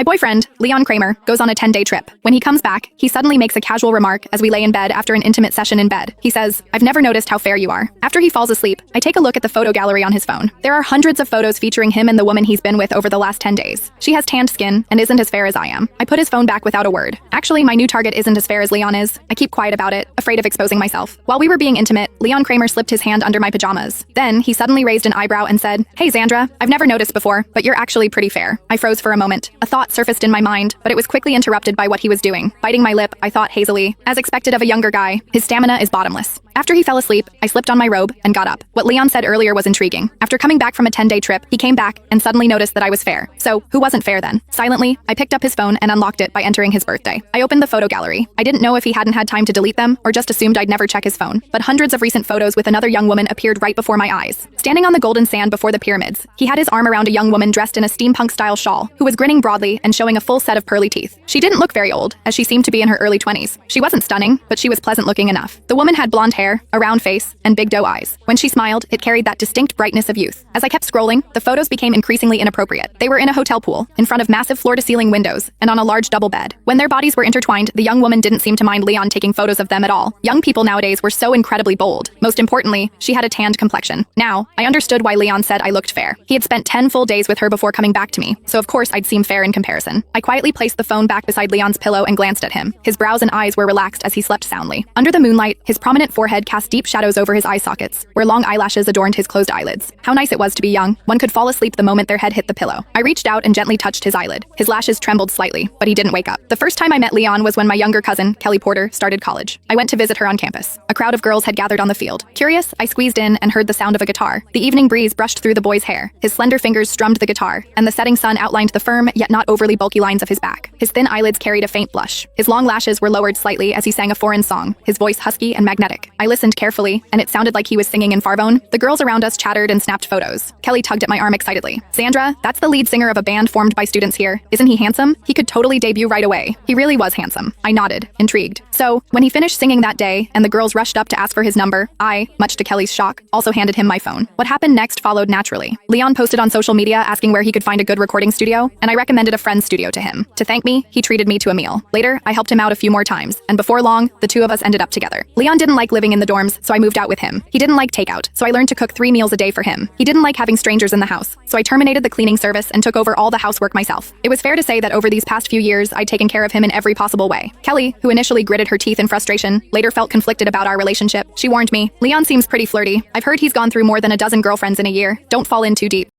My boyfriend, Leon Kramer, goes on a 10-day trip. When he comes back, he suddenly makes a casual remark as we lay in bed after an intimate session in bed. He says, "I've never noticed how fair you are." After he falls asleep, I take a look at the photo gallery on his phone. There are hundreds of photos featuring him and the woman he's been with over the last 10 days. She has tanned skin and isn't as fair as I am. I put his phone back without a word. Actually, my new target isn't as fair as Leon is. I keep quiet about it, afraid of exposing myself. While we were being intimate, Leon Kramer slipped his hand under my pajamas. Then, he suddenly raised an eyebrow and said, "Hey Xandra, I've never noticed before, but you're actually pretty fair." I froze for a moment. A thought surfaced in my mind, but it was quickly interrupted by what he was doing. Biting my lip, I thought hazily, as expected of a younger guy, his stamina is bottomless. After he fell asleep, I slipped on my robe and got up. What Leon said earlier was intriguing. After coming back from a 10-day trip, he came back and suddenly noticed that I was fair. So, who wasn't fair then? Silently, I picked up his phone and unlocked it by entering his birthday. I opened the photo gallery. I didn't know if he hadn't had time to delete them or just assumed I'd never check his phone. But hundreds of recent photos with another young woman appeared right before my eyes. Standing on the golden sand before the pyramids, he had his arm around a young woman dressed in a steampunk-style shawl, who was grinning broadly and showing a full set of pearly teeth. She didn't look very old, as she seemed to be in her early 20s. She wasn't stunning, but she was pleasant-looking enough. The woman had blonde hair, a round face, and big doe eyes. When she smiled, it carried that distinct brightness of youth. As I kept scrolling, the photos became increasingly inappropriate. They were in a hotel pool, in front of massive floor-to-ceiling windows, and on a large double bed. When their bodies were intertwined, the young woman didn't seem to mind Leon taking photos of them at all. Young people nowadays were so incredibly bold. Most importantly, she had a tanned complexion. Now, I understood why Leon said I looked fair. He had spent 10 full days with her before coming back to me, so of course I'd seem fair in comparison. I quietly placed the phone back beside Leon's pillow and glanced at him. His brows and eyes were relaxed as he slept soundly. Under the moonlight, his prominent forehead cast deep shadows over his eye sockets, where long eyelashes adorned his closed eyelids. How nice it was to be young. One could fall asleep the moment their head hit the pillow. I reached out and gently touched his eyelid. His lashes trembled slightly, but he didn't wake up. The first time I met Leon was when my younger cousin, Kelly Porter, started college. I went to visit her on campus. A crowd of girls had gathered on the field. Curious, I squeezed in and heard the sound of a guitar. The evening breeze brushed through the boy's hair. His slender fingers strummed the guitar, and the setting sun outlined the firm, yet not overly bulky lines of his back. His thin eyelids carried a faint blush. His long lashes were lowered slightly as he sang a foreign song, his voice husky and magnetic. I listened carefully, and it sounded like he was singing in Farvone. The girls around us chattered and snapped photos. Kelly tugged at my arm excitedly. "Xandra, that's the lead singer of a band formed by students here. Isn't he handsome? He could totally debut right away." He really was handsome. I nodded, intrigued. So, when he finished singing that day, and the girls rushed up to ask for his number, I, much to Kelly's shock, also handed him my phone. What happened next followed naturally. Leon posted on social media asking where he could find a good recording studio, and I recommended a friend's studio to him. To thank me, he treated me to a meal. Later, I helped him out a few more times, and before long, the two of us ended up together. Leon didn't like living in the dorms, so I moved out with him. He didn't like takeout, so I learned to cook 3 meals a day for him. He didn't like having strangers in the house, so I terminated the cleaning service and took over all the housework myself. It was fair to say that over these past few years, I'd taken care of him in every possible way. Kelly, who initially gritted her teeth in frustration, later felt conflicted about our relationship. She warned me, "Leon seems pretty flirty. I've heard he's gone through more than a dozen girlfriends in a year. Don't fall in too deep."